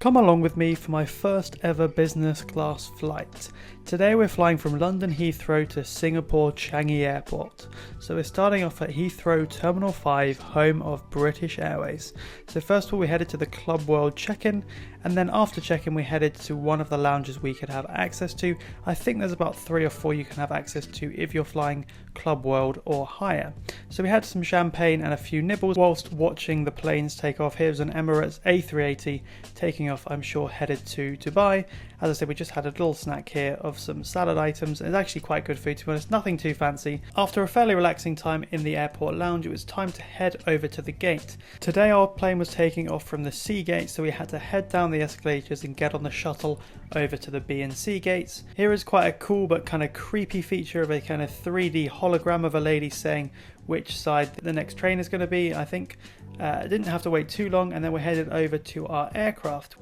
Come along with me for my first ever business class flight. Today we're flying from London Heathrow to Singapore Changi Airport. So we're starting off at Heathrow Terminal 5, home of British Airways. So first of all we headed to the Club World check-in, and then after check-in we headed to one of the lounges we could have access to. I think there's about 3 or 4 you can have access to if you're flying Club World or higher. So we had some champagne and a few nibbles whilst watching the planes take off. Here's an Emirates A380 taking off, I'm sure headed to Dubai. As I said, we just had a little snack here of some salad items. It's actually quite good food, to be honest, nothing too fancy. After a fairly relaxing time in the airport lounge, it was time to head over to the gate. Today our plane was taking off from the C gate, so we had to head down the escalators and get on the shuttle over to the B and C gates. Here is quite a cool but kind of creepy feature of a kind of 3D hologram of a lady saying which side the next train is going to be. I think didn't have to wait too long, and then we're headed over to our aircraft.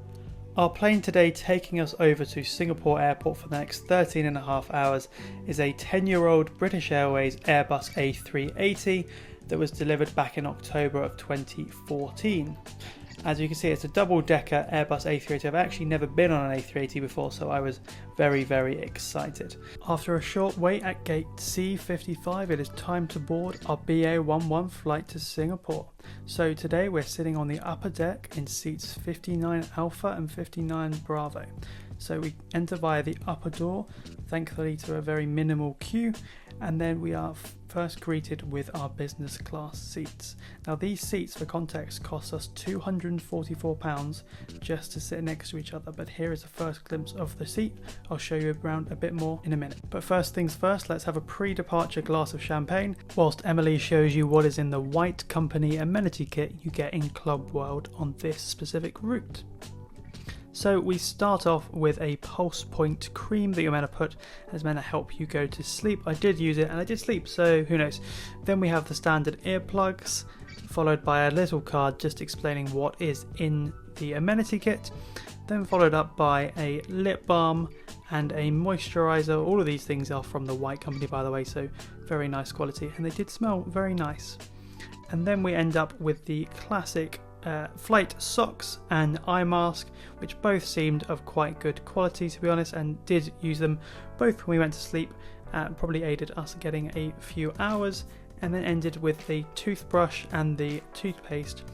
Our plane today taking us over to Singapore Airport for the next 13 and a half hours is a 10-year-old British Airways Airbus A380 that was delivered back in October of 2014. As you can see, it's a double-decker Airbus A380. I've actually never been on an A380 before, so I was very, very excited. After a short wait at gate C55, it is time to board our BA11 flight to Singapore. So today we're sitting on the upper deck in seats 59 Alpha and 59 Bravo. So we enter via the upper door, thankfully to a very minimal queue, and then we are first greeted with our business class seats. Now these seats, for context, cost us £244 just to sit next to each other, but here is a first glimpse of the seat. I'll show you around a bit more in a minute. But first things first, let's have a pre-departure glass of champagne whilst Emily shows you what is in the white company amenity kit you get in Club World on this specific route. So we start off with a pulse point cream that you're meant to put, and it's meant to help you go to sleep. I did use it and I did sleep, so who knows. Then we have the standard earplugs, followed by a little card just explaining what is in the amenity kit, then followed up by a lip balm and a moisturizer. All of these things are from the white company, by the way, so very nice quality, and they did smell very nice. And then we end up with the classic flight socks and eye mask, which both seemed of quite good quality, to be honest, and did use them both when we went to sleep. Probably aided us getting a few hours, and then ended with the toothbrush and the toothpaste.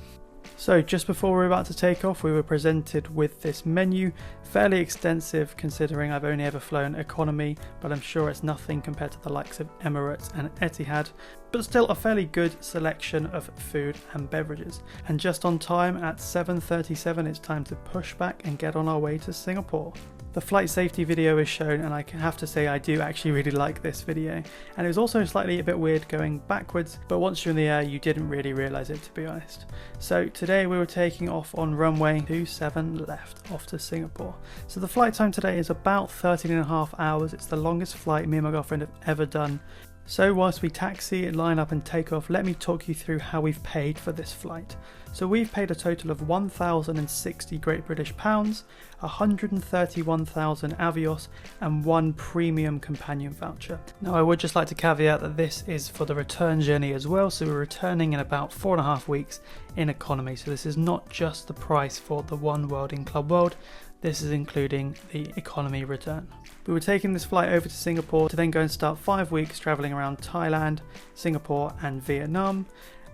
So just before we were about to take off, we were presented with this menu, fairly extensive considering I've only ever flown economy, but I'm sure it's nothing compared to the likes of Emirates and Etihad, but still a fairly good selection of food and beverages. And just on time at 7:37, it's time to push back and get on our way to Singapore. The flight safety video is shown, and I have to say I do actually really like this video. And it was also slightly a bit weird going backwards, but once you're in the air you didn't really realise it, to be honest. So today we were taking off on runway 27 left off to Singapore. So the flight time today is about 13 and a half hours. It's the longest flight me and my girlfriend have ever done. So whilst we taxi, line up and take off, let me talk you through how we've paid for this flight. So we've paid a total of 1,060 Great British pounds, 131,000 Avios and 1 premium companion voucher. Now I would just like to caveat that this is for the return journey as well, so we're returning in about 4.5 weeks in economy. So this is not just the price for the One World in Club World, this is including the economy return. We were taking this flight over to Singapore to then go and start 5 weeks travelling around Thailand, Singapore and Vietnam.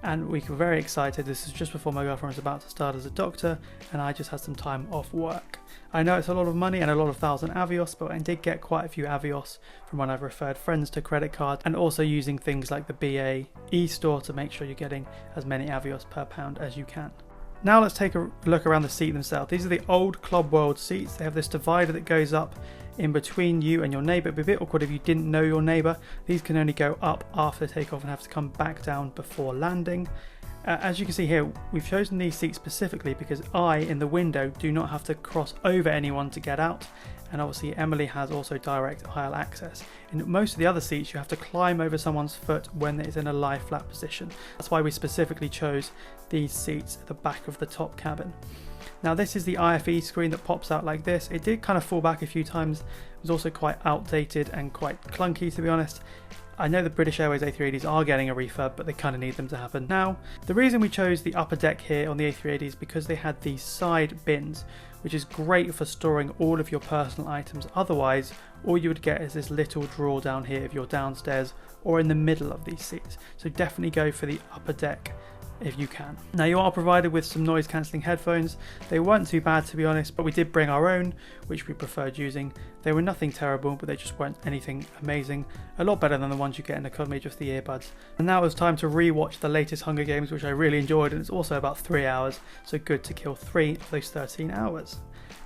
And we were very excited. This is just before my girlfriend was about to start as a doctor, and I just had some time off work. I know it's a lot of money and a lot of 1,000 Avios, but I did get quite a few Avios from when I've referred friends to credit card, and also using things like the BA e-store to make sure you're getting as many Avios per pound as you can. Now let's take a look around the seat themselves. These are the old Club World seats. They have this divider that goes up in between you and your neighbour. It'd be a bit awkward if you didn't know your neighbour. These can only go up after takeoff and have to come back down before landing. As you can see here, we've chosen these seats specifically because I, in the window, do not have to cross over anyone to get out. And obviously Emily has also direct aisle access. In most of the other seats, you have to climb over someone's foot when it's in a lie flat position. That's why we specifically chose these seats at the back of the top cabin. Now this is the IFE screen that pops out like this. It did kind of fall back a few times. It was also quite outdated and quite clunky, to be honest. I know the British Airways A380s are getting a refurb, but they kind of need them to happen now. The reason we chose the upper deck here on the A380 is because they had these side bins, which is great for storing all of your personal items. Otherwise, all you would get is this little drawer down here if you're downstairs or in the middle of these seats. So definitely go for the upper deck if you can. Now you are provided with some noise cancelling headphones. They weren't too bad to be honest, but we did bring our own, which we preferred using. They were nothing terrible, but they just weren't anything amazing. A lot better than the ones you get in economy, just the earbuds. And now it's time to re-watch the latest Hunger Games, which I really enjoyed, and it's also about 3 hours, so good to kill 3 of those 13 hours.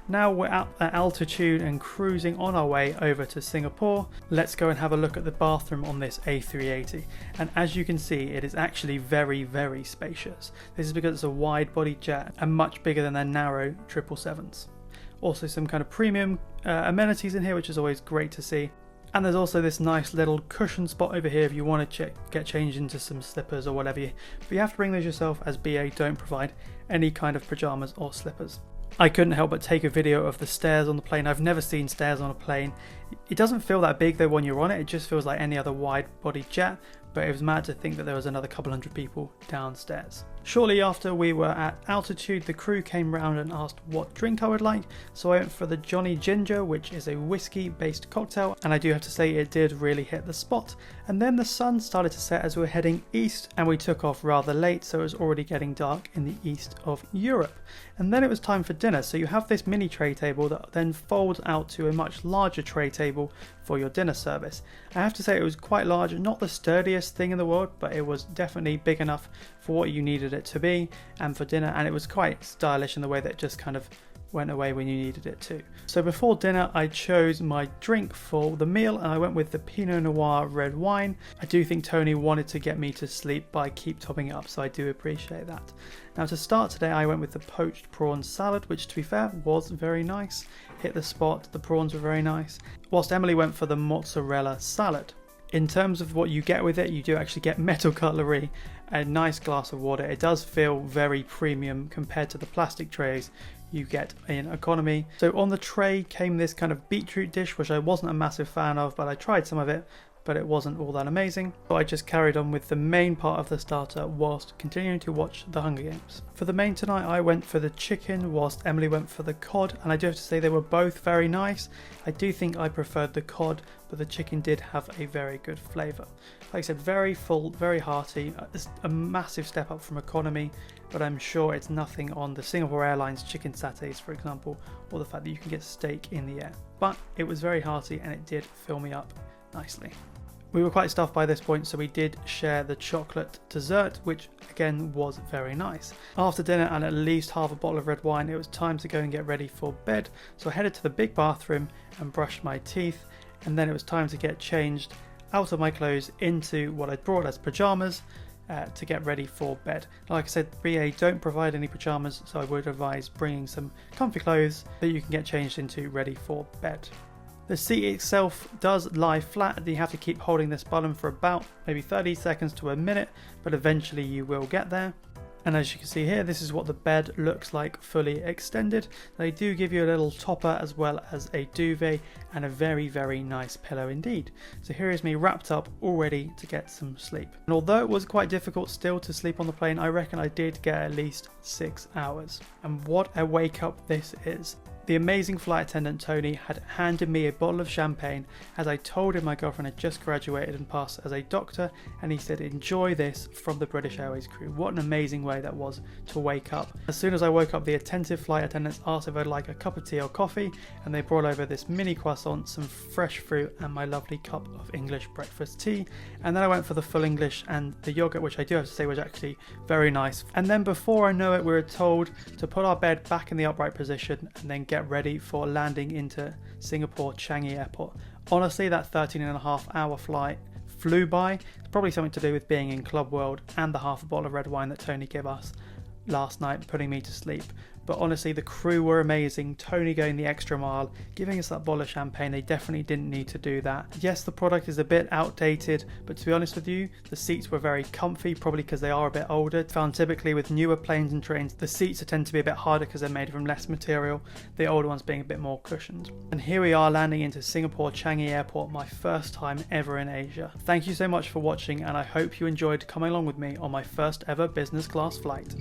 Now we're at altitude and cruising on our way over to Singapore. Let's go and have a look at the bathroom on this A380. And as you can see, it is actually very, very spacious. This is because it's a wide body jet and much bigger than their narrow 777s. Also some kind of premium amenities in here, which is always great to see. And there's also this nice little cushion spot over here if you want to get changed into some slippers or whatever. But you have to bring those yourself, as BA don't provide any kind of pyjamas or slippers. I couldn't help but take a video of the stairs on the plane. I've never seen stairs on a plane. It doesn't feel that big though when you're on it. It just feels like any other wide body jet, but it was mad to think that there was another couple hundred people downstairs. Shortly after we were at altitude, the crew came round and asked what drink I would like, so I went for the Johnny Ginger, which is a whiskey based cocktail, and I do have to say it did really hit the spot. And then the sun started to set as we were heading east, and we took off rather late, so it was already getting dark in the east of Europe. And then it was time for dinner, so you have this mini tray table that then folds out to a much larger tray table for your dinner service. I have to say it was quite large, not the sturdiest thing in the world, but it was definitely big enough for what you needed it to be and for dinner, and it was quite stylish in the way that it just kind of went away when you needed it to. So before dinner I chose my drink for the meal, and I went with the Pinot Noir red wine. I do think Tony wanted to get me to sleep by keep topping it up, so I do appreciate that. Now to start today I went with the poached prawn salad, which to be fair was very nice. Hit the spot, the prawns were very nice. Whilst Emily went for the mozzarella salad. In terms of what you get with it, you do actually get metal cutlery, a nice glass of water. It does feel very premium compared to the plastic trays you get in economy. So on the tray came this kind of beetroot dish, which I wasn't a massive fan of, but I tried some of it, but it wasn't all that amazing. So I just carried on with the main part of the starter whilst continuing to watch the Hunger Games. For the main tonight I went for the chicken whilst Emily went for the cod, and I do have to say they were both very nice. I do think I preferred the cod, but the chicken did have a very good flavour. Like I said, very full, very hearty, a massive step up from economy, but I'm sure it's nothing on the Singapore Airlines chicken satays, for example, or the fact that you can get steak in the air. But it was very hearty and it did fill me up nicely. We were quite stuffed by this point, so we did share the chocolate dessert, which again was very nice. After dinner and at least half a bottle of red wine, it was time to go and get ready for bed. So I headed to the big bathroom and brushed my teeth, and then it was time to get changed out of my clothes into what I'd brought as pyjamas to get ready for bed. Like I said, BA don't provide any pyjamas, so I would advise bringing some comfy clothes that you can get changed into ready for bed. The seat itself does lie flat, and you have to keep holding this button for about maybe 30 seconds to a minute, but eventually you will get there. And as you can see here, this is what the bed looks like fully extended. They do give you a little topper as well as a duvet and a very, very nice pillow indeed. So here is me wrapped up, all ready to get some sleep. And although it was quite difficult still to sleep on the plane, I reckon I did get at least 6 hours. And what a wake up this is. The amazing flight attendant Tony had handed me a bottle of champagne as I told him my girlfriend had just graduated and passed as a doctor, and he said enjoy this from the British Airways crew. What an amazing way that was to wake up. As soon as I woke up, the attentive flight attendants asked if I'd like a cup of tea or coffee, and they brought over this mini croissant, some fresh fruit and my lovely cup of English breakfast tea. And then I went for the full English and the yogurt, which I do have to say was actually very nice. And then before I know it, we were told to put our bed back in the upright position and then get ready for landing into Singapore Changi Airport. Honestly, that 13.5-hour flight flew by. It's probably something to do with being in Club World and the half a bottle of red wine that Tony gave us last night, putting me to sleep. But honestly, the crew were amazing, Tony going the extra mile, giving us that bottle of champagne. They definitely didn't need to do that. Yes, the product is a bit outdated, but to be honest with you, the seats were very comfy, probably because they are a bit older. Found typically with newer planes and trains, the seats tend to be a bit harder because they're made from less material, the older ones being a bit more cushioned. And here we are landing into Singapore Changi Airport, my first time ever in Asia. Thank you so much for watching, and I hope you enjoyed coming along with me on my first ever business class flight.